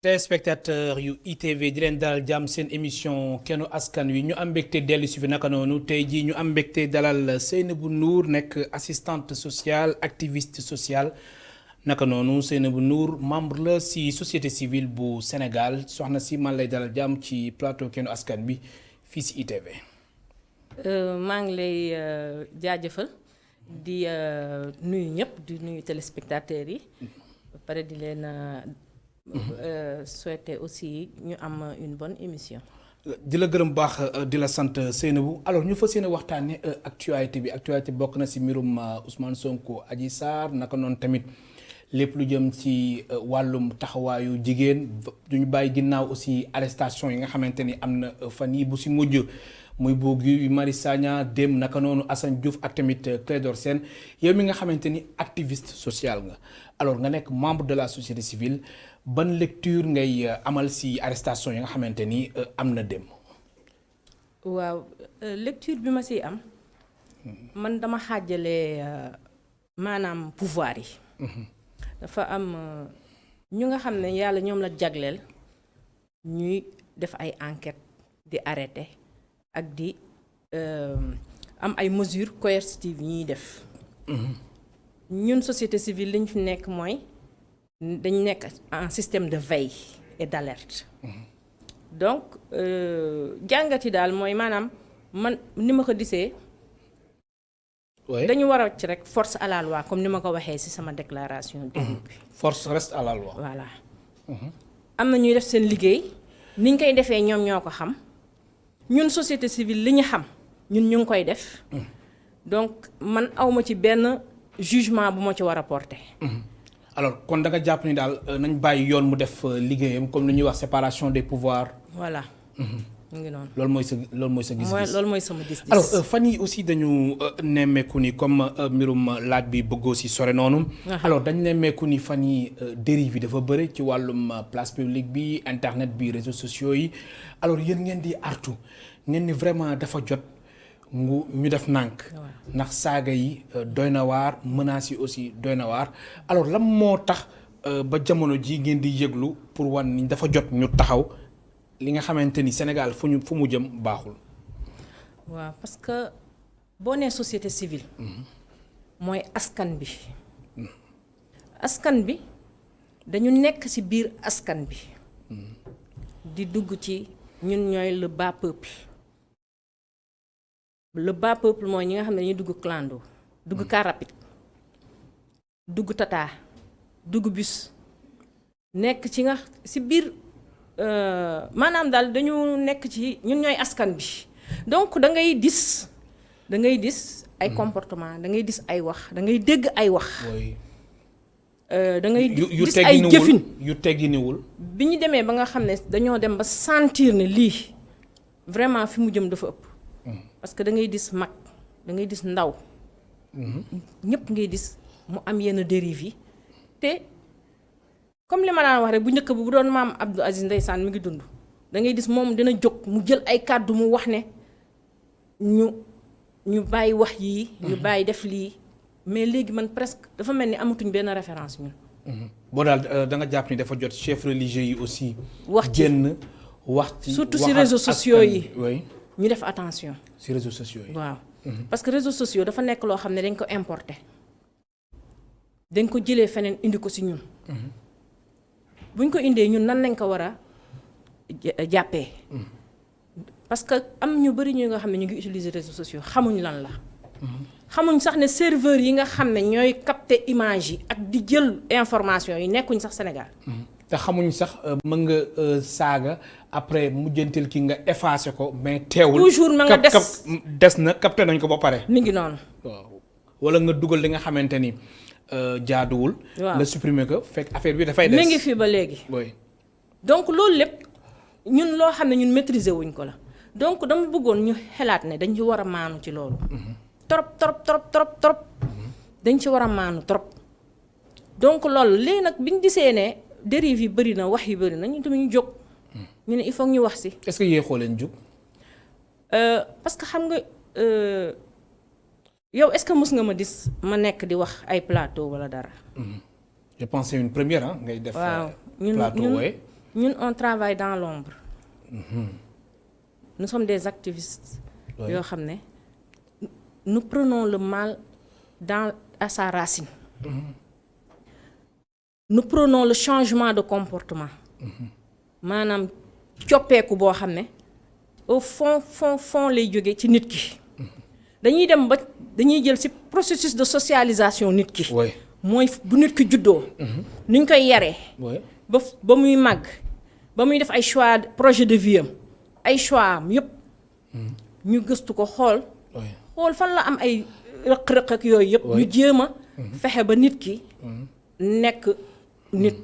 téléspectateur yu ITV di leen dalal jàmm seen émission kennu askan wi ñu am mbégte dellu si fi naka noonu tey jii ñu am mbégte dalal Seynabou Nour nekk assistante sociale activiste sociale naka noonu Seynabou Nour membre la si société civile bu Sénégal soxna si man lay dalal jàmm ci plateau kennu askan bi fii si ITV. maa ngi lay jaajëfal di nuyu ñëpp di nuyu téléspectateurs yi ba pare di leen souhaiter aussi ñu am une bonne émission. di la gërëm baax di la sant Seynabou alors ñu fas yéene waxtaanee actualité bokk na si mbirum Ousmane Sonko Adji Sarr naka noonu tamit lépp lu jëm ci wàllum taxawaayu jigéen duñu bàyyi ginnaaw aussi arrestation yi nga xamante ni am na fan yi bu si mujj muy bu Guy Marius Sagna dem naka noonu Assane Diouf ak tamit Clédor Sène yow mi nga xamante ni activiste social nga alors nga nekk membre de la société civile ban lecture ngay amal si arrestation yi nga xamante ni am na dem. waaw lecture bi ma siy am man dama xaajale maanaam pouvoir yi. dafa am ñu nga xam ne yàlla ñoom la jagleel ñuy def ay enquête di arrêté ak di am ay mesures coercitives yi ñuy def. ñun société civile li ñu fi nekk mooy dañu nekk en système de veille et d'alerte. donc jàngat yi daal mooy maanaam man ni ma ko gisee. dañu war a ci rek force à la loi comme ni ma ko waxee ci sama déclaration début bi. force reste à la loi. voilà. am na ñuy def seen liggéey ni ñu koy defee ñoom ñoo ko xam ñun société civile li ñu xam ñun ñu ngi koy def. donc man awma ci benn jugement bu ma ci war a porter. alors kon da nga jàpp ni daal nañ bàyyi yoon mu def liggéeyam comme lu ñuy wax séparation des pouvoirs. voilà. mu ngi noonu loolu mooy sa gis-gis. loolu mooy sama gis-gis. alors fan yi aussi dañu nemmeeku ni comme mbirum laaj bi bëggoo si sore noonu. alors dañu nemmeeku ni fan yi dérive yi dafa bëri ci wàllum place publique bi internet bi réseaux sociaux yi alors yéen ngeen di artu ngeen ni vraiment dafa jot ñu def nànk. ndax saaga yi doy na waar menaces yi aussi doy na waar alors lan moo tax ba jamono ji ngeen di yëglu pour wan ni dafa jot ñu taxaw. li nga xamante ni Sénégal fu mu jëm baaxul. waaw parce que boo nee société civile. mooy askan bi. askan bi dañu nekk ci biir askan bi. di dugg ci ñun ñooy le bas peuple. le bas peuple mooy ñi nga xam ne dañuy dugg clando. dugg car rapide. dugg tata. dugg bus. nekk ci nga ci biir. maanaam daal dañu nekk ci ñun ñooy askan bi donc da ngay gis ay comportement da ngay gis ay wax da ngay dégg ay wax. da ngay gis ay jëfin yu tegginiwul bi ñu demee ba nga xam ne dañoo dem ba sentir ne lii vraiment fi mu jëm dafa ëpp. parce que da ngay gis mag da ngay gis ndaw. ñëpp ngay gis mu am yenn dérive yi te. comme li ma daan wax rek bu njëkk bu doon maam Abdou Aziz ndeysaan mi ngi dund da ngay gis moom dina jóg mu jël ay kàddu mu wax ne ñu bàyyi wax yii. ñu bàyyi def lii mais léegi man presque dafa mel ni amatuñ benn référence ñun. boo daal da nga jàpp ni dafa jot chef religieux yi aussi. wax ci génn wax ci surtout ci réseaux sociaux yi. oui ñu def attention. ci réseaux sociaux yi. waaw parce que réseaux sociaux dafa nekk loo xam ne dañ ko importer dañ ko jëlee feneen indi ko ci ñun. buñ ko indee ñun nan lañ ko war a jàppee parce que am ñu bari ñu nga xam ne ñu ngi utiliser réseaux sociaux xamuñ lan la. xamuñ sax ne serveur yi nga xam ne ñooy capter image yi ak di jël information yi nekkuñ sax Sénégal. te xamuñ sax mën nga saaga après mujjantil ki nga effacé ko mais teewul. toujours ma nga des na capté nañ ko ba pare. mi ngi noonu. waaw wala nga dugal li nga xamante ni. jaaduwul. waaw nga supprimer ko fekk affaire bi dafay des. mi ngi fi ba léegi. oui donc loolu lépp ñun loo xam ne ñun maîtriser wuñ ko la donc dama bëggoon ñu xelaat ne dañ ci war a maanu ci loolu. trop. dañ ci war a maanu trop. donc loolu léegi nag bi ñu gisee ne dérive yi bëri na wax yi bëri na ñu tamit ñu jóg. ñu ne il faut ñu wax ci. est-ce que yéexoo leen jóg. parce que xam nga. yow est-ce que mës nga ma gis ma nekk di wax ay plateau wala dara. je pense c'est une première ngay def. waaw plateau wooye. ñun on travaille dans l'ombre. Nous sommes des activistes. yoo xam ne nous prenons le mal à sa racine. Nous prenons le changement de comportement. maanaam coppeeku boo xam ne au fond lay jóge ci nit ki. dañuy dem ba dañuy jël ci processus de socialisation nit ki. mooy bu nit ki juddoo. ni ñu koy yaree. ba muy màgg ba muy def ay choix projet de vie am ay choix am yépp ñu gëstu ko xool fan la am ay rëq-rëq ak yooyu yépp ñu jéem a fexe ba nit ki nekk nit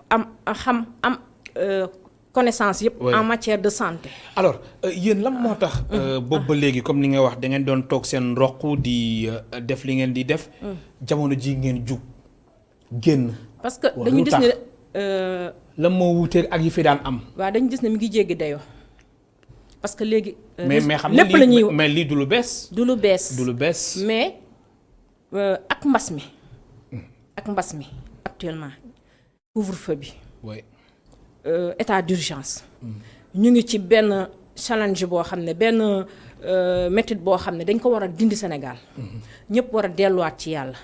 am connaissance yépp en matière de santé. alors yéen lan moo tax boobu ba léegi comme ni nga wax da ngeen doon toog seen roq di def li ngeen di def jamono ji ngeen jug génn. parce que dañu gis ne lan moo wuuteeg ak yi fi daan am. waaw dañu gis ne mi ngi jéggi dayoo parce que léegi. mais xam nga lii mais lii du lu bees. du lu bees mais ak mbas mi actuellement couvre-feu bi. état d'urgence. ñu ngi ci benn challenge boo xam ne benn méthode boo xam ne dañ ko war a dindi Sénégal. ñëpp war a delluwaat ci yàlla.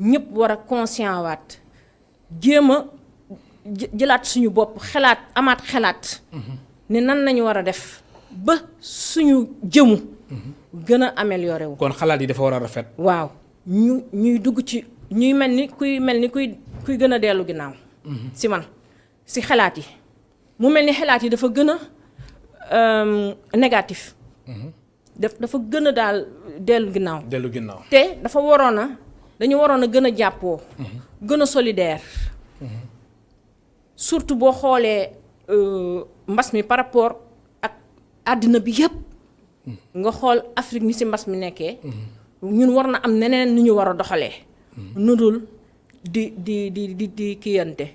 ñëpp war a conscient waat jéem a jëlaat suñu bopp amaat xalaat. ne nan nañu war a def ba suñu jëmu. gën a amélioré wu. kon xalaat yi dafa war a rafet. waaw ñuy dugg ci ñuy mel ni kuy gën a dellu ginnaaw. si man. si xalaat yi mu mel ni xalaat yi dafa gën a négatif. dafa gën a daal dellu ginnaaw. te dañu waroon a gën a jàppoo. gën a solidaire. surtout boo xoolee mbas mi par rapport ak àddina bi yépp nga xool Afrique ni ci mbas mi nekkee. ñun war na am neneen nu ñu war a doxalee. nu dul di kiyante.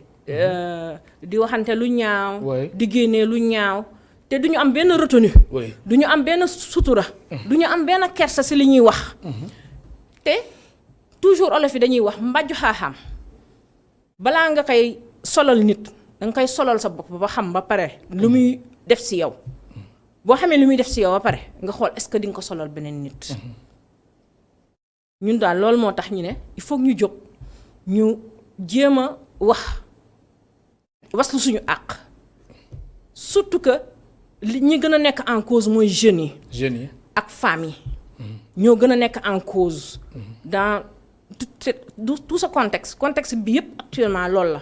di waxante lu ñaaw. di génnee lu ñaaw te du ñu am benn retenue. du ñu am benn sutura. du ñu am benn kersa ci li ñuy wax. te toujours olof yi dañuy wax mbàjju xaaxaam balaa nga koy solal nit danga koy solal sa bopp ba xam ba pare lu muy def ci yow. boo xamee lu muy def ci yow ba pare nga xool est-ce que di nga ko solal beneen nit. ñun daal loolu moo tax ñu ne il faut ñu jóg ñu jéem a waslu suñu àq surtout que li ñi gën a nekk en cause mooy jeunes yi ak femmes yi ñoo gën a nekk en cause dans tout ce contexte bi yépp actuellement loolu la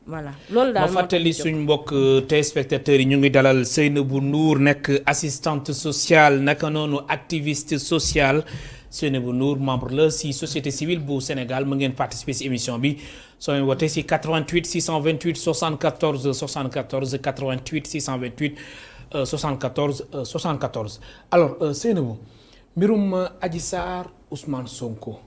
voilà loolu daal ma fàttali suñ mbokk téléspectateurs yi ñu ngi dalal Seynabou Ndour nekk assistante sociale naka noonu activiste sociale Seynabou Ndour membre la si société civile bu Sénégal mu ngeen participer si émission bi soo leen wootee si 88 628 74 74 88 628 74 74 alors Seynabou mbirum Adji Sarr Ousmane Sonko.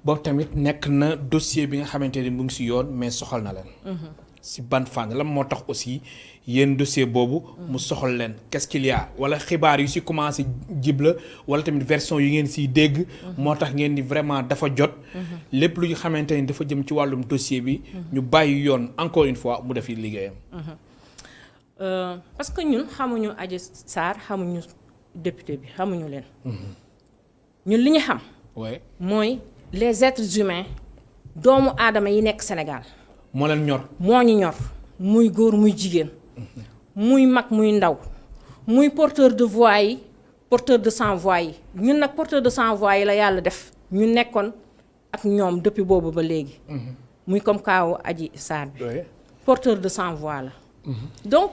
boobu tamit nekk na dossier bi nga xamante ne mu ngi si yoon mais soxal na leen. si ban fànn lan moo tax aussi yéen dossier boobu. mu soxal leen qu'est-ce qu'il y a wala xibaar yu si commencé jibla wala tamit version yu ngeen siy dégg. moo tax ngeen ni vraiment dafa jot. lépp lu ñu xamante ni dafa jëm ci wàllum dossier bi. ñu bàyyi yoon encore une fois mu def liggéeyam. parce que ñun xamuñu Adji Sarr xamuñu député bi xamuñu leen. ñun li ñu xam. mooy les êtres humains doomu aadama yi nekk Sénégal. moo leen ñor. moo ñu ñor muy góor muy jigéen. muy mag muy ndaw. muy porteur de voix yi porteur de sans voix yi ñun nag porteur de sans voix yi la yàlla def ñu nekkoon ak ñoom depuis boobu ba léegi. muy comme kaawu Adji Sarr bi. porteur de sans voix la. donc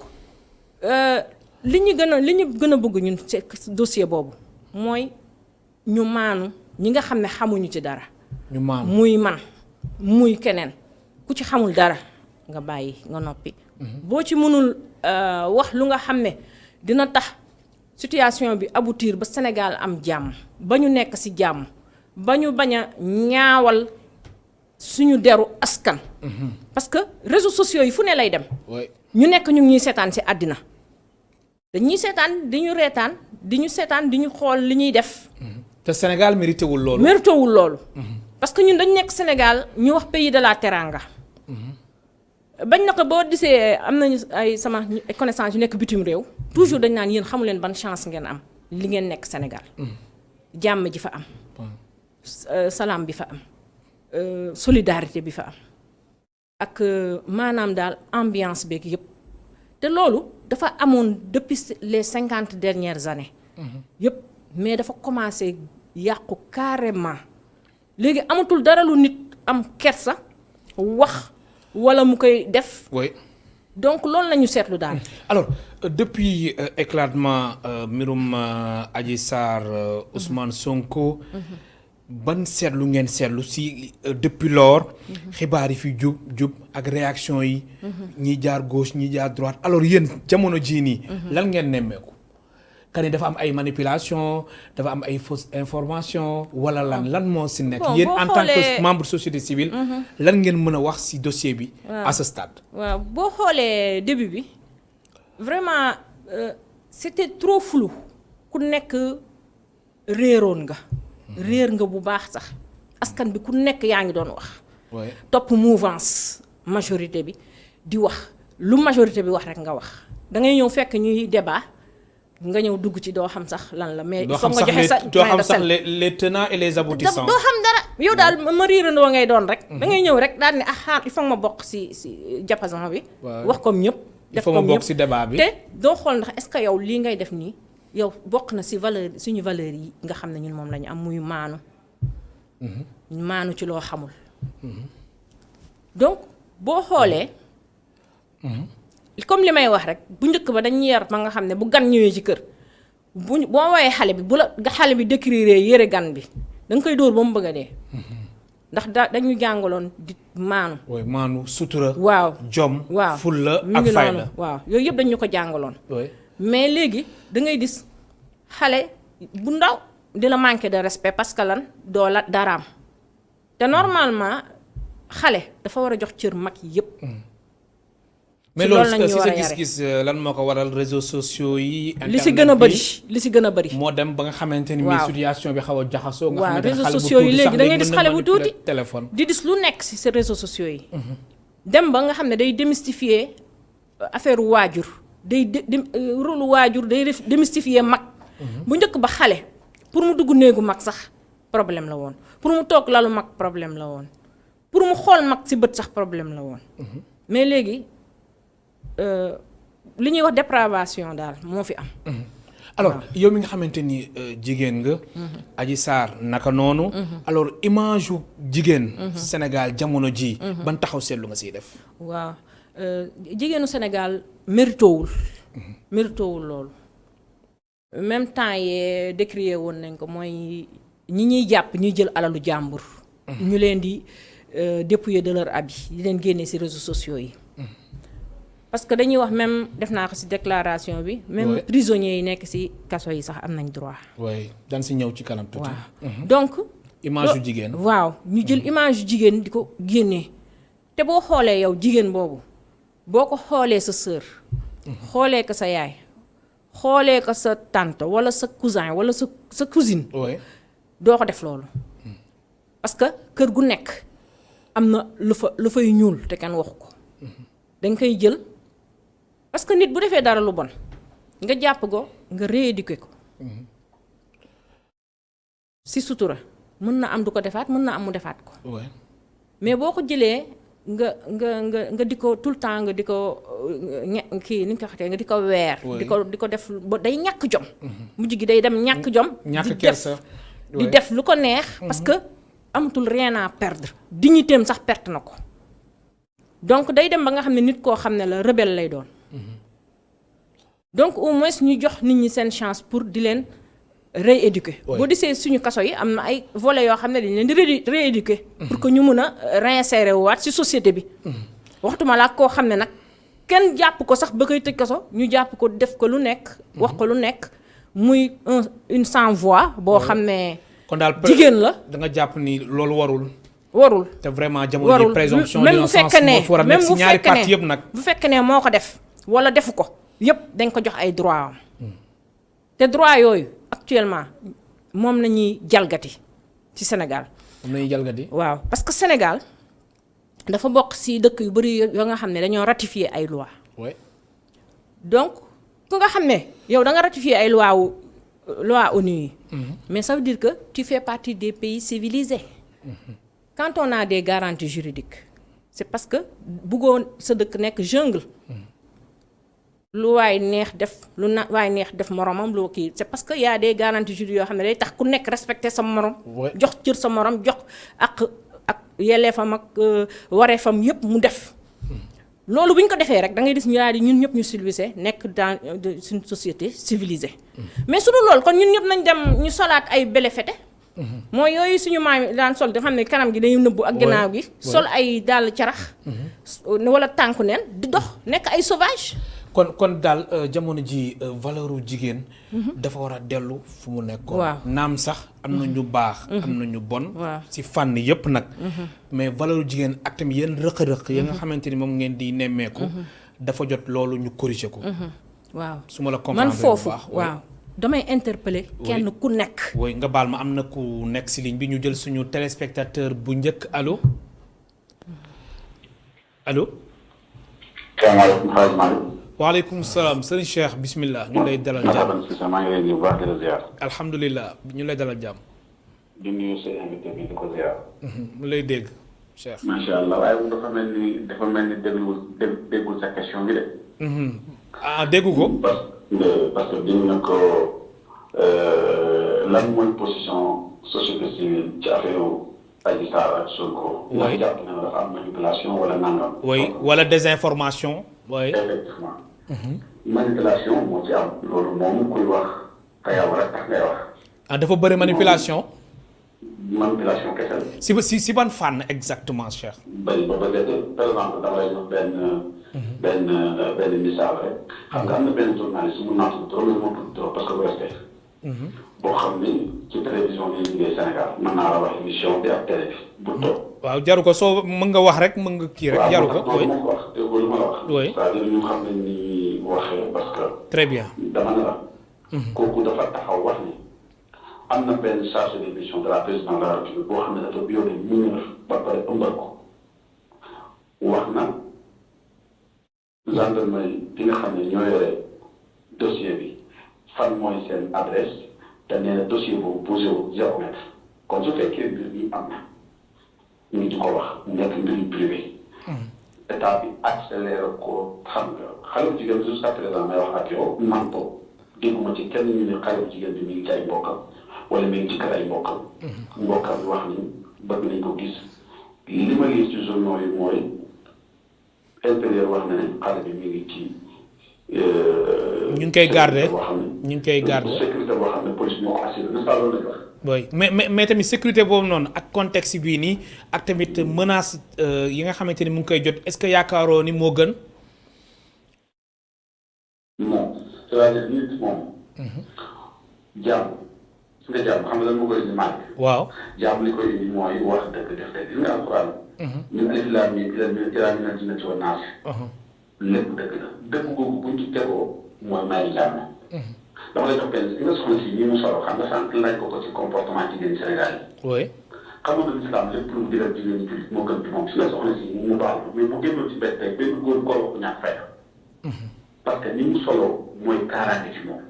li ñu gën a bëgg ñun ci dossier boobu mooy ñu maanu ñi nga xam ne xamuñu ci dara. ñu maanu muy man muy keneen ku ci xamul dara nga bàyyi nga noppi. boo ci mënul wax lu nga xam ne dina tax situation bi aboutir ba Sénégal am jàmm ba ñu nekk ci jàmm ba ñu bañ a ñaawal suñu deru askan. parce que réseaux sociaux yi fu ne lay dem. ñu nekk ñu ngi ñuy seetaan ci àddina dañuy seetaan di ñu reetaan di ñu seetaan di ñu xool li ñuy def. te Sénégal mérité wul loolu. mérité wul loolu. parce que ñun dañu nekk Sénégal ñu wax pays de la teranga. bañ na ko boo gisee am nañu ay sama connaissance yu nekk bitim réew toujours dañ naan yéen xamu leen ban chance ngeen am li ngeen nekk Sénégal jàmm ji fa am salaam bi fa am solidarité bi fa am ak maanaam daal ambiance beeg yëpp te loolu dafa amoon depuis les 50 dernières années yëpp mais dafa commencé yàqu carrément léegi amatul dara lu nit am kersa wax wala mu koy def. oui. donc loolu la ñu seetlu daal. alors depuis éclatement mbirum Adji Sarr Ousmane Sonko. ban seetlu ngeen seetlu si depuis lors. xibaar yi fi jub ak réaction yi. ñi jaar gauche ñi jaar droite alors yéen jamono jii nii. lan ngeen nemmeeku. kan dafa am ay manipulation dafa am ay fausse information wala lan moo si nekk. yéen en tant que membre société civile. lan ngeen mën a wax si dossier bi. à ce stade. waaw boo xoolee début bi vraiment c'était trop flou ku nekk réeroon nga. réer nga bu baax sax askan bi ku nekk yaa ngi doon wax. topp mouvance majorité bi di wax lu majorité bi wax rek nga wax da ngay ñëw fekk ñuy débat. nga ñëw dugg ci doo xam sax lan la mais. foog nga joxe sa doo xam sax les tenants et les aboutissants. doo xam dara yow daal ma riirandoo ngay doon rek. da ngay ñëw rek daal ne il faut ma bokk si diapason bi. wax comme ñëpp. def comme ñëpp il faut ma bokk si débat bi. te doo xool ndax est-ce que yow lii ngay def nii yow bokk na si valeur suñu valeur yi nga xam ne ñun moom la ñu am muy maanu. maanu ci loo xamul. donc boo xoolee. comme li may wax rek bu njëkk ba dañuy yar ba nga xam ne bu gan ñëwee ci kër boo woowee xale bi bu la xale bi décrire yére gan bi da nga koy dóor ba mu bëgg a dee ndax dañu jàngaloon di maanu. oui maanu sutura. waaw jom. waaw fulla ak fayda. waaw yooyu yëpp dañu ko jàngaloon. mais léegi da ngay gis xale bu ndaw dina manquer de respect parce que lan doo la daraam te normalement xale dafa war a jox cër mag yëpp. mais loolu si sa gis-gis lan moo ko waral réseaux sociaux yi. li si gën a bëri moo dem ba nga xamante ni. waaw situation bi xaw a jaxasoo. nga xamante réseaux sociaux yi léegi da ngay gis xale bu tuuti téléphone. di gis lu nekk si sa réseaux sociaux yi. dem ba nga xam ne day démystifier affaire waajur day rôle waajur day démystifier mag. bu njëkk ba xale pour mu dugg néegu mag sax problème la woon pour mu toog lalu mag problème la woon pour mu xool mag si bët sax problème la woon. mais léegi. li ñuy wax dépravation daal moo fi am. alors yow mi nga xamante ni jigéen nga. Adji Sarr naka noonu. alors image yu jigéen. Sénégal jamono ji ban taxaw seetlu nga siy def. waaw jigéenu Sénégal méritowul. méritowul loolu. même temps yee décrié woon nañ ko mooy ñi ñuy jàpp ñuy jël alalu jàmbur. ñu leen di dépouiller de leur habit di leen génne ci réseaux sociaux yi. parce que dañuy wax même def naa ko ci déclaration bi. même prisonniers yi nekk ci kaso yi sax am nañ droit. oui dañ ci ñëw ci kanam tuuti. waaw donc. image yu jigéen. waaw ñu jël image yu jigéen di ko génnee te boo xoolee yow jigéen boobu boo ko xoolee sa sœur. xoolee ko sa yaay. xoolee ko sa tante walla sa cousin walla sa cousine. doo ko def loolu. parce que kër gu nekk am na lu fay ñuul te kenn waxu ko. dañ koy jël. parce que nit bu defee dara lu bon nga jàpp ko nga rééduquer ko ci sutura mën na am du ko defaat mën na am mu defaat ko. mais boo ko jëlee nga di ko tout le temps nga di ko kii ni nga ko waxee nga di ko weer. di ko def ba day ñàkk jom. mujj gi day dem ñàkk jom. ñàkk kersa di def lu ko neex. parce que amatul rien à perdre. dignitéem sax perte na ko. donc day dem ba nga xam ne nit koo xam ne la rebelle lay doon. donc au moins ñu jox nit ñi seen chance pour di leen rééduquer. boo disee suñu kaso yi am na ay volets yoo xam ne dañ leen di rééduquer. pour que ñu mun a réinsérer waat ci société bi. waxtuma laa koo xam ne nag kenn jàpp ko sax ba koy tëj kaso ñu jàpp ko def ko lu nekk. wax ko lu nekk muy une sans voix boo xam ne. kon daal jigéen la da nga jàpp ni loolu warul. te vraiment jamono ji présomption d'innocence moo fa war a nekk ci ñaari parti yëpp nag. bu fekkee ne moo ko def walla defu ko yëpp dañ ko jox ay droit am. te droit yooyu actuellement moom la ñuy jalgati ci Sénégal. moom la ñuy jalgati. waaw parce que Sénégal dafa bokk ci dëkk yu bari yoo nga xam ne dañoo ratifier ay loi ouais. donc ku nga xam ne yow da nga ratifier ay loi ONU yi mais ça veut dire que tu fais partie des pays civilisés quand on a des garanties juridiques c'est parce que bëggoon sa dëkk nekk jungle lu waay neex def lu na waay neex def moromam loo kii c'est parce que y a des garanties juridiques yoo xam ne day tax ku nekk respecter sa morom jox cër sa morom jox ak yelleefam ak wareefam yépp mu def loolu bu ñu ko defee rek da ngay gis ñu daal di ñun ñëpp ñu civilisé nekk dans une société civilisée mais su dul loolu kon ñun ñëpp nañ dem ñu solaat ay bele fete mooy yooyu suñu maam yi daan sol da xam ne kanam gi dañu nëbbu ak gannaaw gi sol ay dàll carax wala tànku neen di dox nekk ay sauvage kon daal jamono ji valeuru jigéen dafa war a dellu fu mu nekkoon naam sax am na ñu baax am na ñu bon ci fànn yépp nag mais valeuru jigéen ak tamit yenn rëq-rëq ya nga xamante ni moom ngeen di nemmeeku dafa jot loolu ñu corriger ko waaw su ma la comprendre man foofu waaw damay interpeller kenn ku nekk woy nga baal ma am na ku nekk ci ligne bi ñu jël suñu téléspectateur bu njëkk allo allo salaamaaleykum xaaj Malick. waaleykum salaam sëriñ Cheikh bismillah ñu lay dalal jàmm. maa ngi lay nuyu bu baax di la ziar. alhamdulilah ñu lay dalal jàmm. di nuyu sa invité bi di ko ziar. mu lay dégg Cheikh. macha allah waaye dafa mel ni déggul sa question bi de. ah déggu ko. parce que dégg na ko lan mooy position société civile ci affaire Adji Sarr ak Sonko. oui ndax jàpp na dafa am manipulation wala nangam. oui wala désinformation. oui effectivement. manipulation moo ci am. loolu moom kuy wax te yow rek tax ngay wax. ah dafa bëri manipulation. manipulation kese la. si ban fànn exactement Cheikh. bëri ba bëgg par exemple dama lay jox benn misaal rek. xam nga am na benn journaliste mu naatu trop mais moo tudd trop parce que bu respect. boo xam ni ci télévision yi liggéey Sénégal mën naa la wax émission bi ak télé bi bu toog. waaw jaru ko soo mën nga wax rek mën nga kii rek. jaru ko oui waaw wax te lu ma la wax. oui c'est-à-dire ñu xam ne ni waxee parce que. très bien. dama ne la. kooku dafa taxaw wax ni. am na benn chargé de mission de la présidence de la République boo xam ne dafa violé mineur ba pare ëmbal ko. wax na gendarmerie bi nga xam ne ñoo yore dossier bi fan mooy seen adresse te nee na dossier boobu posé wu 0 mètre kon su fekkee mbir mi am na ñu di ko wax mu nekk mbiru privé. état bi accéléré ko xam nga xale bu jigéen jusqu'à présent may wax ak yow man ko dégguma ci kenn ñu ne xale bu jigéen bi mi ngi ci ay mbokkam wala mi ngi ci kër ay mbokkam. mbokkam bi wax ni bëgg nañ ko gis li ma gis ci journaux yi mooy intérieur wax na ne xale bi mi ngi ci. ñu ngi koy garder ñu ngi koy garder sécurité boo xam ne police moo ko assuré n'est-ce pas loolu la ñu wax. oui mais tamit sécurité boobu noonu ak contexte bii nii ak tamit menace yi nga xamante ni mu ngi koy jot est-ce que yaakaaroo ni moo gën. non c'est-à-dire nit moom. jàmm su nga jàmm xam nga lan moo koy indi maaj. waaw jàmm li koy indi mooy wax dëgg def dëgg gis nga alquran. ñun alif laam miim ilaa mina jinnati wan naas. lépp dëgg la dëgg googu buñ ci tegoo mooy may jàmm. dama lay jox benn nga soxna si ñi mu solo xam nga sànq laaj ko ci comportement jigéen Sénégal yi. oui. xam nga l'islam lépp lu mu digal jigéen ñi jullit moo gën ci moom si nga soxna si mu baal mais bu génnoon ci mbedd tey benn góor ko ñàkk fayda. parce que ni mu solo mooy kaaraange ci moom.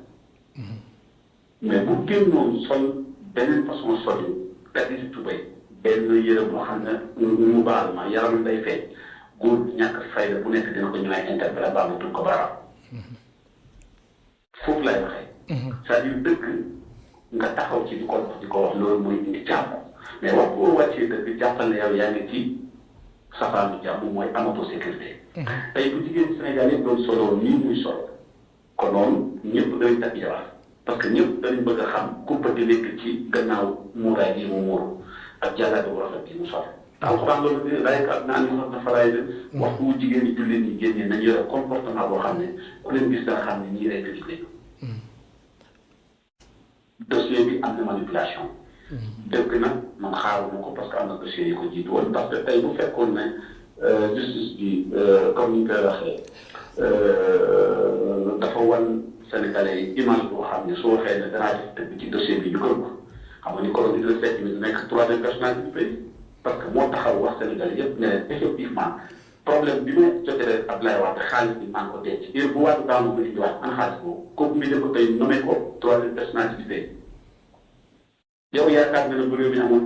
mais bu génnoon sol beneen façon sol yi gàddi si tubay benn yére boo xam ne mu baal ma yaram day feeñ góor ñàkk fayda bu nekk dina ko ñëwaay interpellé ba mu tudd ko baaraam. foofu lay waxee. c'est-à-dire dëgg nga taxaw ci di ko wax loolu mooy indi jàmm mais wax boo wàccee dëgg jàppal ne yow yaa ngi ci safaanu jàmm mooy amatoo sécurité. tey bu jigéen Sénégal yëpp doon solo nii muy solo kon noonu ñëpp dañuy takk jabar parce que ñëpp dañu bëgg a xam kumpa di nekk ci gannaaw muuraay gi mu muuru ak jàllale bu rafet gi mu sol. alxuraan loolu de raykat naa ni sax na faraay de waxtu wu jigéen ñi jullit ñi génnee nañu yore comportement boo xam ne ku leen gis dana xam ne ñii rek di lañu. dossier bi am na manipulation. dëgg nag man xaaruma ko parce que am na dossier yi ko jiitu woon parce que tey bu fekkoon ne justice bi comme ni ñu koy waxee dafa wan Sénégalais yi image boo xam ne soo waxee ne danaa def dëgg ci dossier bi ñu gën ko xam nga ni ko Idrissa Seck mi nekk troisième personnalité du pays. parce que moo taxaw wax Sénégal yëpp ne leen effectivement problème bi ma jotee Abdoulaye Wade xaalis bi maa ngi ko denc heure bu Wade daanu ba indiwaat an xaalis boobu kooku mi def ko tey nommé ko troisième personnalité yow yaakaar nga ne bu réew mi amoon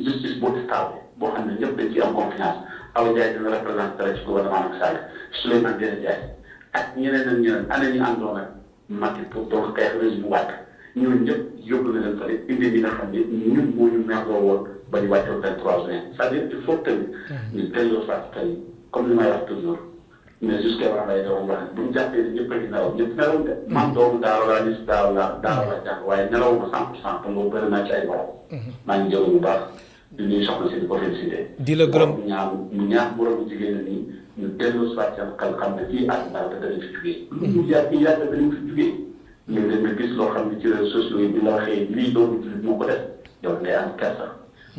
justice boo stable boo xam ne ñëpp dañ ci am confiance Awa Ndiaye dina représenté rek ci gouvernement Macky Sall Souleymane Ndéné Ndiaye ak ñeneen ak ñeneen ana ñu àndoon ak Macky pour doon xeex régime Wade ñooñu ñëpp yóbbu na leen fa indi ñi nga xam ne ñun moo ñu merloo woon ba ñu wàccoon 23 juin c'est-à-dire il faut que ñu delloo saa tey comme li may wax toujours mais jusqu'à wax lay doon wax bu ñu jàppee ni ñëpp a ngi nelaw ñëpp nelaw de man doomu daaw laa gis daaw laa jàng waaye nelaw ma 100% te loolu bëri naa ci ay borom maa ngi jël bu baax di nuyu soxna si di ko félicité di la gërëm mu ñaan moromu jigéen nii ñu delloo saa seen xel xam ne fii àdduna te danañ fi jugee lu yàgg danañ fi jugee léeg-léeg nga gis loo xam ne ci réseaux sociaux yi bi la waxee lii doomu jullit moo ko def yow ngay am kersa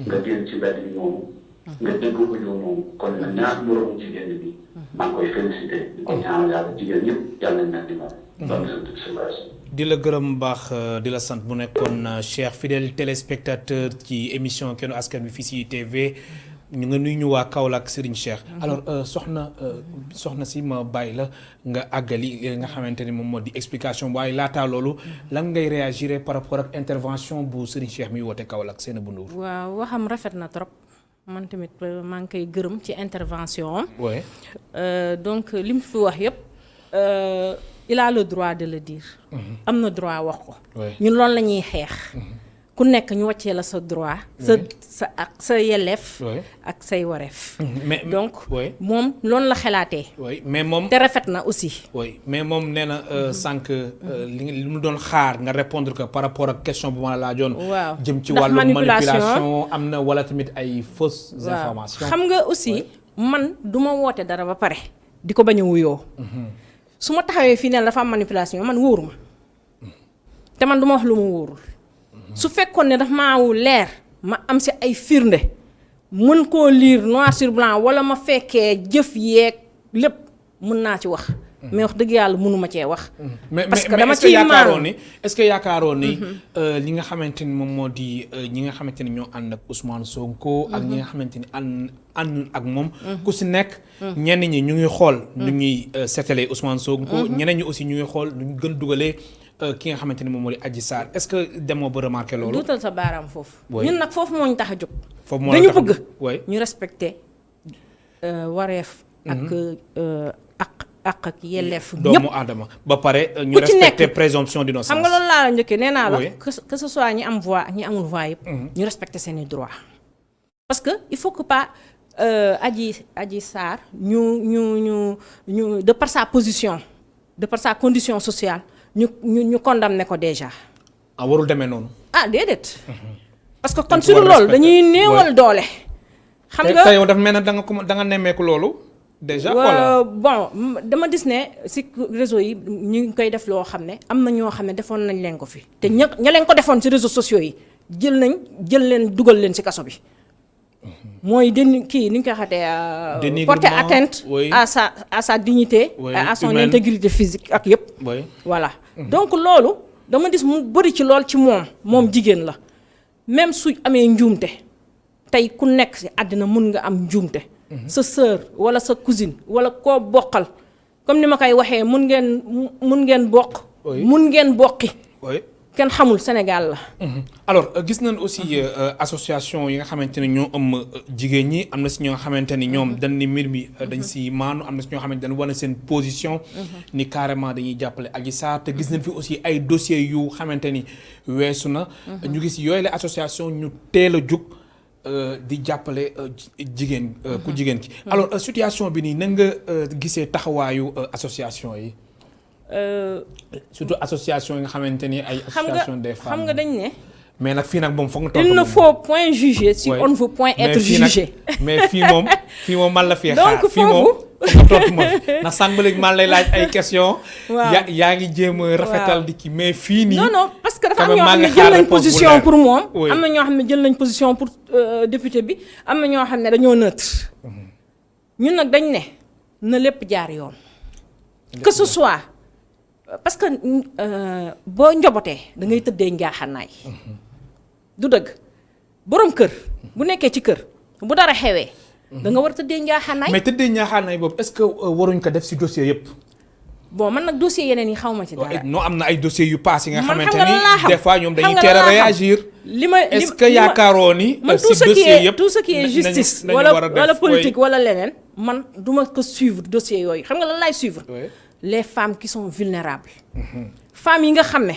nga génn ci mbedd bi moomu nga dégg ko ñëw moomu kon na ñaar moromu jigéen bi maa ngi koy félicité di ko ñaanal yàlla jigéen ñëpp yàlla nañ mel ni moom donc di la gërëm baax di la sant mu nekkoon cher fidèle téléspectateur ci émission Kennu Askan Wi fii ci TV ñu nga nuyu ñu waa Kaolack Serigne Cheikh. alors soxna si ma bàyyi la nga àggali li nga xamante ni moom moo di explication waaye laataa loolu lan ngay réagir par rapport ak intervention bu Serigne Cheikh mi woote Kaolack Seynabou Ndour. waaw waxam rafet na trop man tamit maa ngi koy gërëm ci intervention am. oui. donc li mu fi wax yëpp il a le droit de le dire. am na droit wax ko. ñun loolu la ñuy xeex. ku nekk ñu wàccee la sa droit. sa yelleef. ak say wareef. mais donc moom loolu la xalaatee. mais moom te rafet na aussi. mais moom nee na sànq li mu doon xaar nga répondre que par rapport ak question bu ma la laajoon. waaw jëm ci wàllu manipulation am na wala tamit ay fausses informations. xam nga aussi man du ma woote dara ba pare di ko bañ a wuyoo. su ma taxawee fii ne dafa am manipulation man wóoru ma te man du ma wax lu ma wóorul. su fekkoon ne dafa maa wu leer ma am si ay firnde mën koo lire noir sur blanc wala ma fekkee jëf yeeg lépp mën naa ci wax. mais wax dëgg yàlla mënuma cee wax. parce que dama ciy maanu est-ce que yaakaaroon ni li nga xamante ni moom moo di ñi nga xamante ni ñoo ànd ak Ousmane Sonko. ak ñi nga xamante ni ànd ak moom. ku si nekk. ñenn ñi ñu ngi xool. nu ñuy seetalee Ousmane Sonko. ñeneen ñi aussi ñu ngi xool nu ñu gën dugalee. ki nga xamante ni moom moo di Adji Sarr est-ce que demoo ba remarqué loolu. duutal sa baaraam foofu. oui ñun nag foofu moo ñu tax a jóg. foofu moo dañu bëgg. oui ñu respecté wareef. ak yelleef ñëpp doomu aadama ba pare ñu respecté présomption d'innocence. xam nga loolu laa la njëkkee nee naa la. que ce soit ñi am voix ak ñi amul voix yëpp. ñu respecté seeni droit parce que il faut que pas Adji Sarr ñu de par sa position de par sa condition sociale. ñu condamné ko déjà. warul demee noonu. déedéet. parce que kon sur loolu dañuy néewal doole. xam nga tey yow dafa mel ne da nga nemmeeku loolu. déjà wala bon dama gis ne si réseau yi ñu ngi koy def loo xam ne am na ñoo xam ne defoon nañ leen ko fi te ña leen ko defoon si réseaux sociaux yi jël leen dugal leen si kaso bi. mooy ni ñu koy xatee. porter atteinte à sa dignité. à son intégrité physique ak yëpp. voilà donc loolu dama gis mu bëri ci lool ci moom jigéen la même su amee njuumte tey ku nekk ci àddina mun nga am njuumte. sa sœur walla sa cousine walla koo bokkal comme ni ma koy waxee mun ngeen bokk. mun ngeen bokki. kenn xamul Sénégal la. alors gis nañ aussi association yi nga xamante ne ñoo am jigéen ñi am na si ñoo xamante ni ñoom dañ ni mbir mi dañ si maanu am na si ñoo xamante dañ wane seen position. ni carrément dañuy jàppale Adji Sarr te gis nañ fi aussi ay dossiers yu xamante ni weesu na. ñu gis yooyu la association ñu teel a jug di jàppale jigéen ku jigéen ki. alors situation bi nii nan nga gisee taxawaayu association yi. surtout association yi nga xamante ni ay. association des femmes xam nga dañ ne. mais nag fii nag moom foog nga toog il ne faut point juger si on ne veut point être jugé. mais fii moom man la fii xaar. donc fii moom foog nga tontu ma ndax sànq ba léegi man lay laaj ay question waaw yaa ngi jéem a rafetal di kii mais fii nii. non parce que dafa am ñoo xam ne jël nañ position pour moom. am na ñoo xam ne jël nañ position pour député bi am na ñoo xam ne dañoo neutre. ñun nag dañ ne na lépp jaar yoon. que ce soit. parce que boo njobotee da ngay tëddee njaaxanaay du dëgg borom kër bu nekkee ci kër bu dara xewee. da nga war a tëddee njaaxaanaay. mais tëddee njaaxaanaay boobu est-ce que waruñ ko def ci dossier yëpp. bon man nag dossier yeneen yi xaw ma ci dara. non am na ay dossiers yu paas yi nga man xamante xam nga lan laa ni xam. des fois ñoom dañuy xam nga teel a lan laa xam. réagir. est-ce que li ma yaakaaroo ni. man ci dossier yëpp tout ce qui est justice wala politique wala leneen man duma ko suivre dossier yooyu xam nga lan laay suivre. les femmes qui sont vulnérables. femmes yi nga xam ne.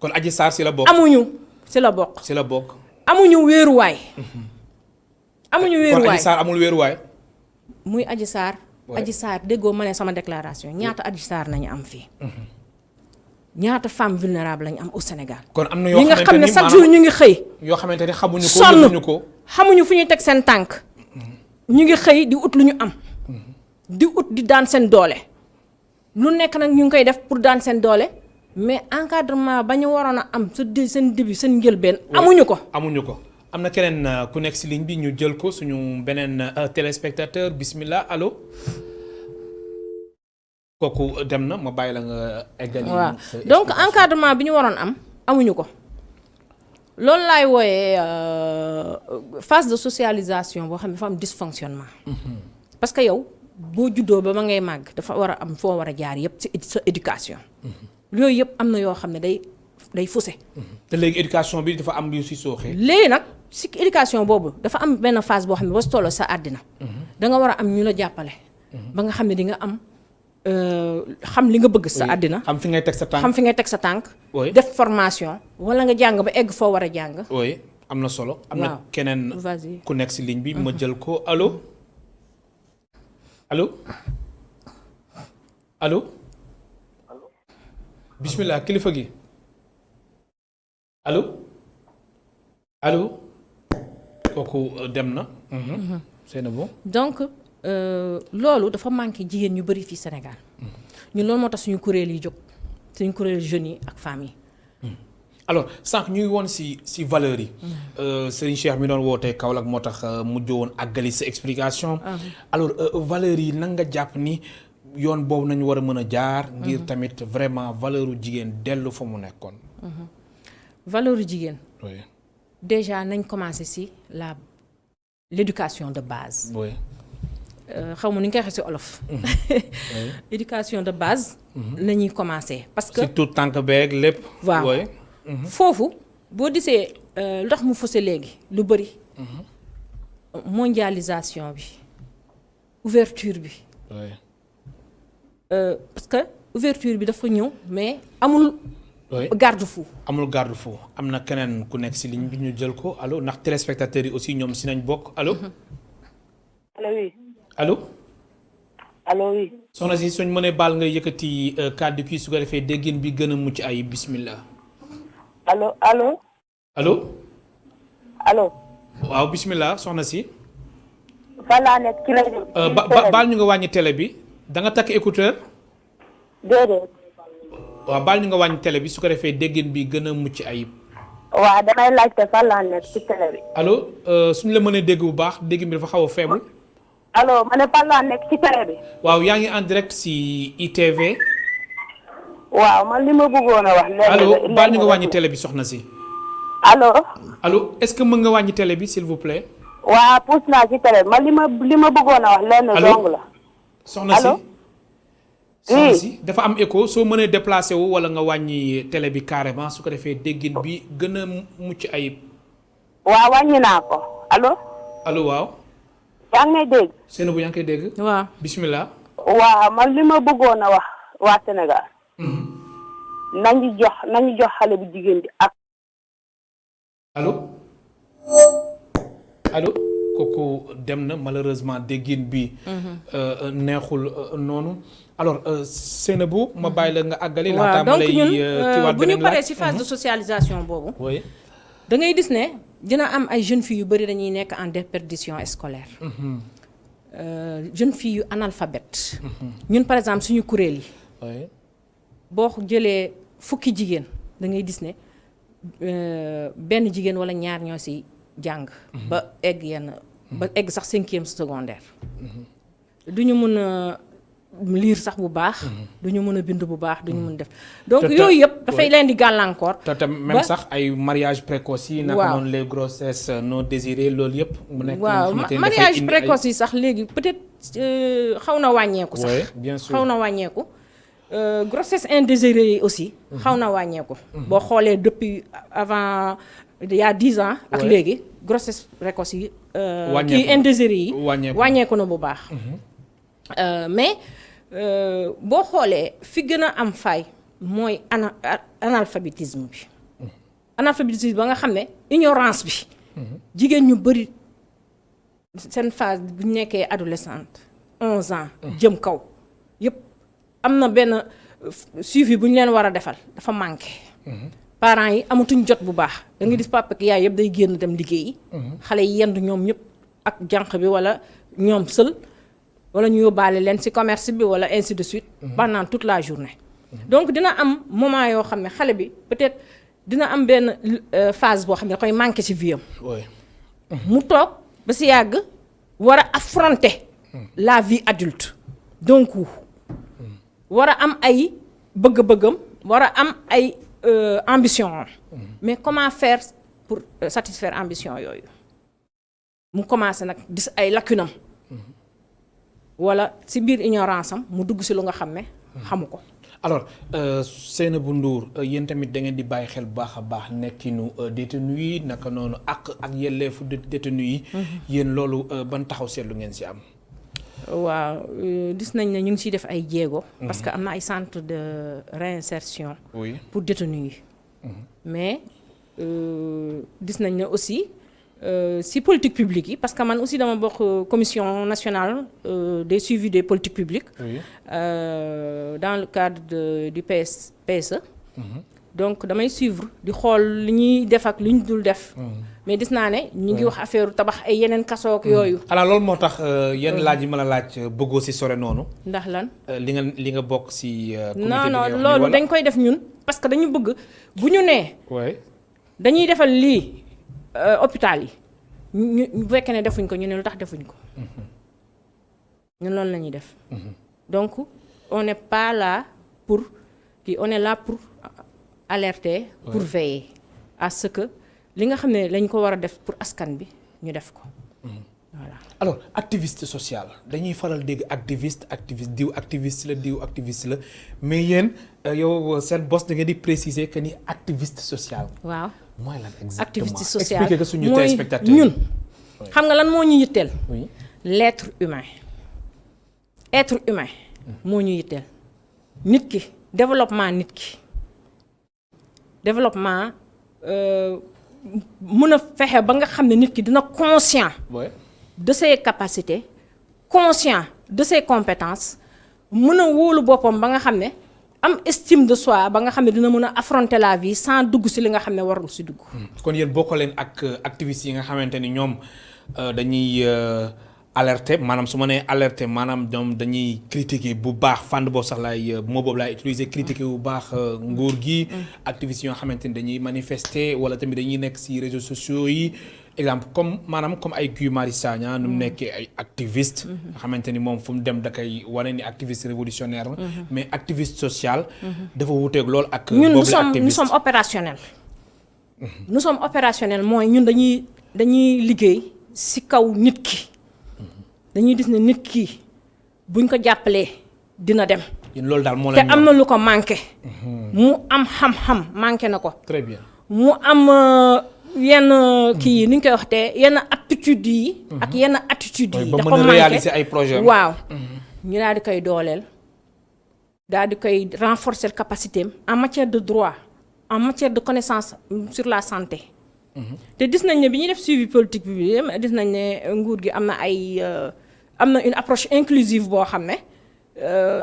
kon Adji Sarr si la bokk. amuñu si la bokk. si la bokk. amuñu wéeruwaay. amuñu wéeruwaay kon Adji Sarr amul wéeruwaay. muy Adji Sarr. Adji Sarr déggoo ma ne sama déclaration ñaata Adji Sarr nañu am fii. ñaata femme vulnérable lañu am au Sénégal. kon am na yoo ñi nga xam ne xamante ni chaque jour ñu ngi xëy. yoo xamante ni xamuñu ko sonn yëguñu ko. xamuñu fu ñuy teg seen tànk. ñu ngi xëy di ut lu ñu am. di ut di daan seen doole. lu nekk nag ñu ngi koy def pour daan seen doole mais encadrement ba ñu waroon a am seen début seen njëlbeen. amuñu ko amuñu ko. am na keneen ku nekk ci ligne bi ñu jël ko suñu beneen téléspectateur bismillah allo. kooku dem na ma bàyyi la nga eggali. waaw donc encadrement bi ñu waroon am amuñu ko loolu laay wooyee phase de socialisation boo xam ne dafa am dysfonctionnement. parce que yow boo juddoo ba ma ngay màgg dafa war a am foo war a jaar yëpp ci sa éducation. yooyu yëpp am na yoo xam ne day faussé. te léegi éducation bi dafa am yu ci sooxee. léegi nag ci éducation boobu dafa am benn phase boo xam ne boo si tolloo sa àddina. da nga war a am ñu la jàppale. ba nga xam ne di nga am. xam li nga bëgg sa àddina. xam fi ngay teg sa tànk xam fi ngay teg sa tànk. def formation wala nga jàng ba egg foo war a jàng. oui am na solo. am na keneen ku nekk ci ligne bi ma jël ko allo. allo allo. bismillah kilifa gi allo allo. kooku dem na. c'est bon. donc. loolu dafa manqué jigéen ñu bari fii Sénégal ñun loolu moo tax suñu kuréel yi jóg suñu kuréel jeunes yi ak femmes yi. alors sànq ñu ngi woon ci valeurs yi. Serigne Cheikh mi doon wootee Kaolack moo tax mujjoo woon àggali sa explication. alors valeurs yi nan nga jàpp ni yoon boobu nañu war a mën a jaar. ngir tamit vraiment valeuru jigéen dellu fa mu nekkoon. valeuru jigéen. oui. déjà nañ commencé ci l'éducation de base. oui. xaw ma ni ñu koy waxee ci olof. éducation de base. la ñuy commencer parce que surtout tànk beeg lépp. waaw foofu boo gisee lu tax mu faussé léegi lu bari. mondialisation bi ouverture bi. parce que ouverture bi dafa ñëw mais amul. garde-fou. amul garde-fou am na keneen ku nekk ci ligne bi ñu jël ko allo ndax téléspectateurs yi aussi ñoom ci nañ bokk allo. allo oui. allo. allo oui. soxna si suñ mënee baal nga yëkkati kàddu kii su ko defee déggin bi gën a mucc ay bismillah. allo allo. allo. allo. waaw bismillah soxna si. fan laa nekk ci rajo baal ñu nga wàññi télé bi da nga takk écouteur. déedéet. waaw baal ñu nga wàññi télé bi su ko defee déggin bi gën a mucc ayib. waaw damay laajte fan laa nekk ci télé bi. allo suñu la mënee dégg bu baax déggin bi dafa xaw a faible. allo ma ne fan laa nekk ci télé bi. waaw yaa ngi en direct ci ITV. waaw man li ma bëggoon a wax. allo baal ñu nga wàññi télé bi soxna si. allo. allo est-ce que mën nga wàññi télé bi s'il vous plaît. waaw pousse naa ci télé bi man li ma bëggoon a wax lenn dong la. soxna si. allo. soxna si dafa am écho soo mënee déplacé wu wala nga wàññi télé bi carrément su ko defee déggin bi gën a mucc ayib. waaw wàññi naa ko allo. allo waaw. yaa ngi may dégg. Seynabou yaa ngi koy dégg. waaw bismillah. waaw man li ma bëggoon a wax waa Sénégal. nañu jox xale bu jigéen bi ak. allo. allo kooku dem na malheureusement déggin bi. neexul noonu. alors Seynabou ma bàyyi la nga àggali. waaw donc ñun bu ñu paree laaj. ci phase de socialisation boobu. oui. da ngay gis ne dina am ay jeunes filles yu bari dañuy nekk en déperdition scolaire. jeunes filles yu analphabètes. ñun par exemple suñu kuréel yi. oui. boo jëlee fukki jigéen da ngay gis ne benn jigéen walla ñaar ñoo ci jàng. ba egg yenn ba egg sax 5e secondaire. du ñu mën a lire sax bu baax. duñu mën a bind bu baax duñu mën def. donc yooyu yëpp dafay leen di gàllankoor. te même sax ay mariage précoce yi. naka noonu les grossesses non désirées loolu yëpp. mu nekk waaw mariage précoce yi sax léegi peut-être xaw na wàññeeku sax. oui bien sûr xaw na wàññeeku. grossesse indésirée yi aussi. xaw na wàññeeku. boo xoolee depuis avant il y a 10 ans. ak léegi grossesse précoce yi. kii indésirée yi. wàññeeku na bu baax. mais boo xoolee fi gën a am fay mooy analphabétisme bi. analphabétisme ba nga xam ne ignorance bi. jigéen ñu bari seen phase bu ñu nekkee adolescente 11 ans. jëm kaw yépp am na benn suivi bu ñu leen war a defal dafa manqué. parents yi amatuñ jot bu baax da nga gis papa ak yaay yëpp day génn dem liggéeyi. xale yi yendu ñoom ñëpp ak jànq bi wala ñoom seul wala ñu yóbbaale leen ci commerce bi wala ainsi de suite. pendant toute la journée. donc dina am moment yoo xam ne xale bi peut-être dina am benn phase boo xam ne da koy manqué ci vie am. mu toog ba ci yàgg war a affronter la vie adulte donc war a am ay bëgg-bëggam war a am ay ambition mais comment faire pour satisfaire ambition yooyu mu commencé nag gis ay lacune am wala ci biir ignorance am mu dugg ci lu nga xam ne xamu ko. alors Seynabou Ndour yéen tamit da ngeen di bàyyi xel bu baax a baax nekkinu détenu yi naka noonu ak yelleefu détenu yi. yéen loolu ban taxaw seetlu ngeen ci am. waaw gis nañ ne ñu ngi ciy def ay jéego. parce que am na ay centre de réinsertion. oui pour détenus yi. mais gis nañ ne aussi ci politique publique yi parce que man aussi dama bokk commission nationale des suivis des politiques publiques. oui dans le cadre du PSE. donc damay suivre di xool li ñuy def ak li ñu dul def. mais gis naa ne ñu ngi wax affaire tabax ay yeneen kaso ak yooyu. alors loolu moo tax yenn laaj yi ma la laaj bëggoo ci sore noonu. ndax lan. li nga bokk ci. non non loolu dañ koy def ñun parce que dañu bëgg bu ñu nee. oui dañuy defal lii hôpital yi ñu bu fekkee ne defuñ ko ñu ne lu tax defuñ ko. ñun loolu la ñuy def. donc on n'est pas là pour kii on est là pour alerter. pour veiller à ce que. li nga xam ne lañ ko war a def pour askan bi ñu def ko. voilà alors activiste social dañuy faral dégg activiste diw activiste la mais yéen yow seen boss da ngeen di préciser que ni activiste social. waaw mooy lan exactement activiste social expliquer que suñu téléspectateurs ñun xam nga lan moo ñu yitteel. oui l'être humain être humain. moo ñu yitteel nit ki développement nit ki développement. mën a fexe ba nga xam ne nit ki dina conscient de ses capacités conscient de ses compétences mën a wóolu boppam ba nga xam ne am estime de soi ba nga xam ne dina mën a affronter la vie sans dugg ci li nga xam ne warul ci dugg. kon yéen bokkoo leen ak activistes yi nga xamante ni ñoom dañuy alerter maanaam su ma nee alerter maanaam ñoom dañuy critiquer bu baax fànn boobu sax laay moo boobu laay utiliser critiquer bu baax nguur gi. activistes yoo xamante ni dañuy manifester wala tamit dañuy nekk ci réseaux sociaux yi exemple comme ay Guy Marius Sagna nu mu nekkee ay activiste nga xamante ni moom fu mu dem da koy wane ni activiste révolutionnaire la. mais activiste social. dafa wuteeg lool ak. ñun nous sommes opérationnels. nous sommes opérationnels mooy ñun dañuy liggéey ci kaw nit ki. dañuy gis ne nit ki buñ ko jàppalee dina dem. loolu daal moo te am na lu ko manqué. mu am xam-xam manqué na ko. très bien mu am yenn kii yi ni ñu koy waxtee yenn aptitudes yi. ak yenn attitudes yi. da ko manqué ba mën a réaliser ay projets. waaw ñu daal di koy dooleel daal di koy renforcer capacité am en matière de droit en matière de connaissance sur la santé. te gis nañ ne bi ñuy def suivi politique bi gis nañ ne nguur gi am na une approche inclusive boo xam ne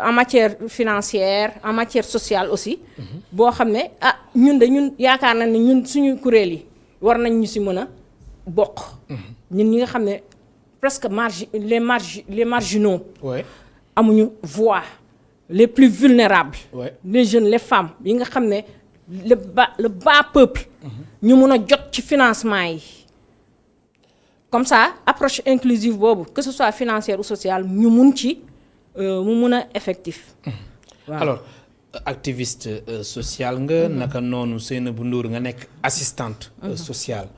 en matière financière en matière sociale aussi. boo xam ne ñun yaakaar na ne ñun suñu kuréel yi war nañ ñu ci mën a bokk. ñun ñi nga xam ne presque les marginaux. amuñu voix les plus vulnérables. les jeunes les femmes yi nga xam ne le bas peuple. ñu mun a jot ci financement yi comme ça approche inclusive boobu que ce soit financière ou sociale ñu mun ci mu mun a effectif. waaw alors activiste social nga. naka noonu Seynabou Ndour nga nekk assistante sociale.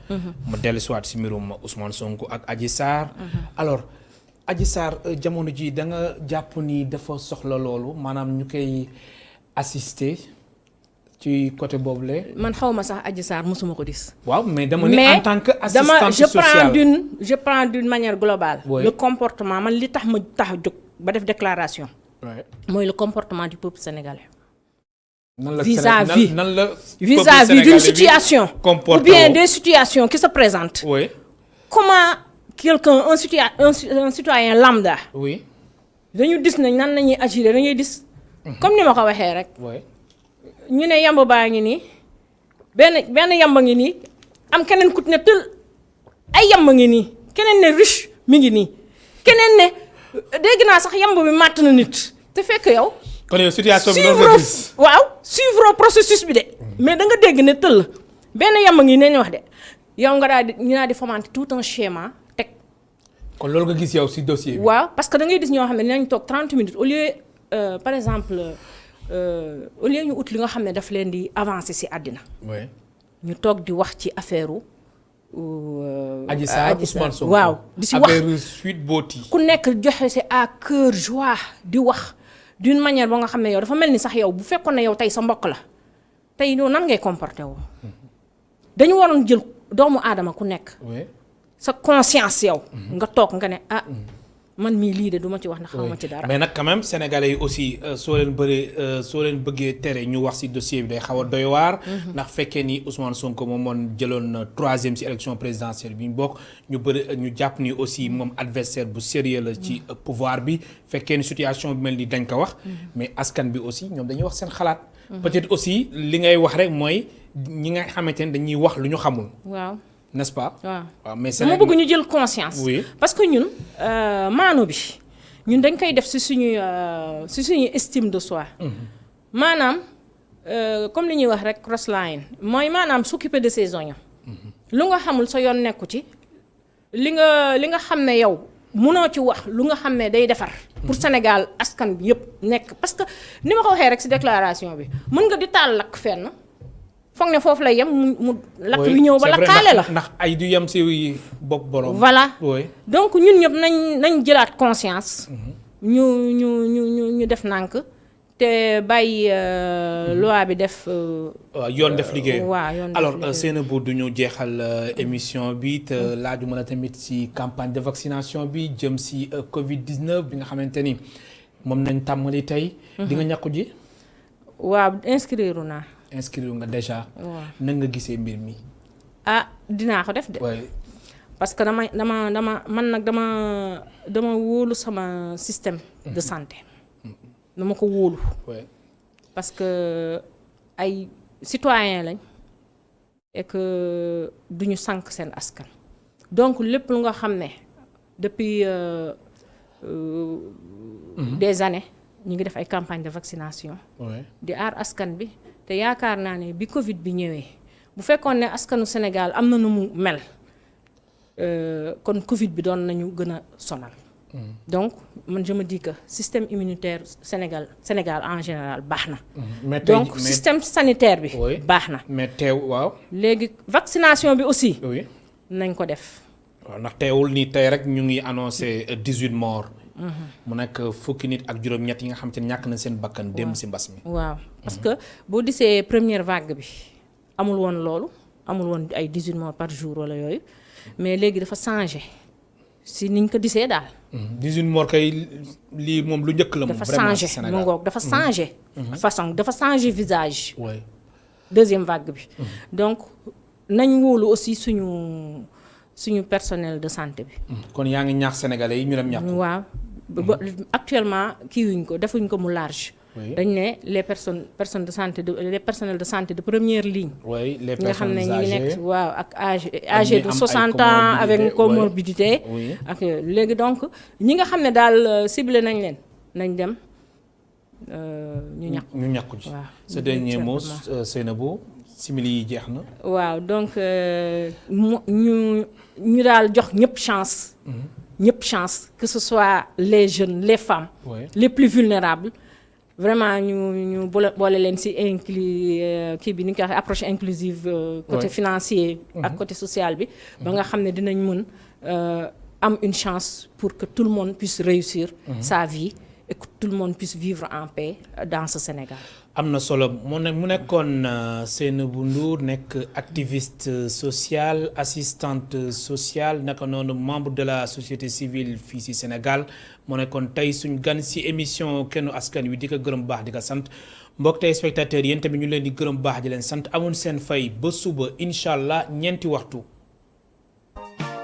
ma dellusiwaat si mbirum Ousmane Sonko ak Adji Sarr. alors Adji Sarr jamono ji da nga jàpp ni dafa soxla loolu maanaam ñu koy assister ci côté boobu la. man xaw ma sax Adji Sarr mosuma ko gis. waaw mais dama ne en tant que assistante sociale je prends d'une manière globale. Oui. Le comportement man li tax ma tax a jóg ba def déclaration. Ouais. mooy le comportement du peuple sénégalais. nan la vis-à-vis nan la vis-à-vis d'une situation ou bien des situations qui se présentent. oui Comment quelqu'un un citoyen lambda oui dañu gis nañ nan nañuy agir dañuy gis comme ni ma ko waxee rek oui ñu ne yamba baa ngi nii benn yamba ngi nii am keneen ku ne tël ay yamba ngi nii keneen ne riche mi ngi nii keneen ne dégg naa sax yamba bi màtt na nit te fekk yow kon yow situation bi noonu la gis waaw suivre processus bi de mais da nga dégg ne tëll benn yamba ngi ne ñu wax de yow nga daal di ñu daal di fomenter tout un schéma teg. kon loolu nga gis yow si dossier bi. waaw parce que da ngay gis ñoo xam ne dinañ toog 30 minutes au lieu par exemple au lieu ñu ut li nga xam ne daf leen di avancer ci àddina. oui ñu toog di wax ci affaire Adji Sarr Ousmane Sonko waaw di ci wax affaire Sweet Beauty. ku nekk joxe ci à cœur joie di wax d'une manière ba nga xam ne yow dafa mel ni sax yow bu fekkoon ne yow tey sa mbokk la tey yow nan ngay comporté woo dañu waroon jël doomu aadama ku nekk oui sa conscience yow nga toog nga ne ah man mii lii de du ma ci wax na xaw ma ci dara. mais nag quand même sénégalais yi aussi soo leen bëggee tere ñu wax ci dossier bi day xaw a doy waar. ndax fekkee ni Ousmane Sonko moom moon jëloon 3e ci élection présidentielle bi ñu bokk ñu bëri ñu jàpp ni aussi moom adversaire bu sérieux la ci pouvoir bi fekkee ni situation bi mel ni dañ ko wax. mais askan bi aussi ñoom dañuy wax seen xalaat. peut-être aussi li ngay wax rek mooy ñi nga xamante ne dañuy wax lu ñu xamul. waaw. n'est-ce pas. waaw mais dama bëgg ñu jël conscience. oui parce que ñun maano bi ñun dañ koy def ci suñuy estime de soi. maanaam comme li ñuy wax rek crossline mooy maanaam s'occuper de ses oignons. lu nga xamul sa yoon nekku ci li nga xam ne yow mënoo ci wax lu nga xam ne day defar. pour Sénégal askan bi yëpp nekk parce que ni ma ko waxee rek ci déclaration bi mën nga di taal lakk fenn. foog ne foofu lay yem mu lakk wi ñëw ba lakkaale la ndax ay du yem ci bopp borom. voilà oui donc ñun ñëpp nañ jëlaat conscience. ñu def nànk te bàyyi loi bi def. yoon def liggéey. waaw yoon def alors Seynabou du ñu jeexal émission bi te laaju mën a tamit ci campagne de vaccination bi jëm ci Covid 19 bi nga xamante ni moom nañ tàmmali tey. di nga ñàkku ji. waaw inscrire naa. inscrire nga déjà. waaw nan nga gisee mbir mi. ah dinaa ko def de. waaye parce que dama wóolu sama système de santé. dama ko wóolu. parce que ay citoyen lañ et que duñu sànq seen askan. donc lépp lu nga xam ne depuis des années ñu ngi def ay campagne de vaccination. di aar askan bi. te yaakaar naa ne bi Covid bi ñëwee bu fekkoon ne askanu Sénégal am na nu mu mel kon Covid bi doon nañu gën a sonal. donc man je me dis que système immunitaire Sénégal en général baax na. donc système sanitaire bi. baax na. mais teew waaw. léegi vaccination bi aussi. oui nañ ko def. waaw ndax teewul nii tey rek ñu ngi annoncé 18 morts. mu nekk fukki nit ak juróom-ñett yi nga xam te ne ñàkk na seen bakkan dem ci mbas mi. waaw parce que boo gisee première vague bi amul woon loolu amul woon ay 18 morts par jour wala yooyu mais léegi dafa changé si niñ ko gisee daal. 18 morts kay lii moom lu njëkk la moom. vraiment ci Sénégal mu ngoog dafa changé. façon dafa changé visage. oui deuxième vague bi. donc nañ wóolu aussi suñu personnel de santé bi. kon yaa ngi ñaax sénégalais yi ñu dem ñàkk. waaw actuellement kiiwuñ ko defuñ ko mu large. dañ ne les personnes de santé les personnels de santé de première ligne. oui les nga xam personnes ne ñu ngi nekk âgées waaw ak âgé de 60 ans avec comorbidité. oui ak léegi donc ñi nga xam ne daal ciblé nañ leen nañ dem ñu ñàkku ji. waaw ce dernier mot Seynabou simili yi jeex na. waaw donc ñu daal jox ñëpp chance. ñëpp chance que ce soit les jeunes les femmes les plus vulnérables vraiment ñu boole leen ci kii bi ni ñu koy waxee approche inclusive côté financier ak côté social bi ba nga xam ne dinañ mën am une chance pour que tout le monde puisse réussir sa vie et que tout le monde puisse vivre en paix dans ce Sénégal. am na solo mu nekkoon Seynabou Ndour nekk activiste sociale assistante sociale naka noonu membre de la société civile fii ci Sénégal mu nekkoon tey suñ gan ci émission Kennu Askan Wi di ko gërëm baax di ko sant mbokk tey spectateurs yéen tamit ñu leen di gërëm baax di leen sant amoon seen fay ba suba incha allah ñeenti waxtu.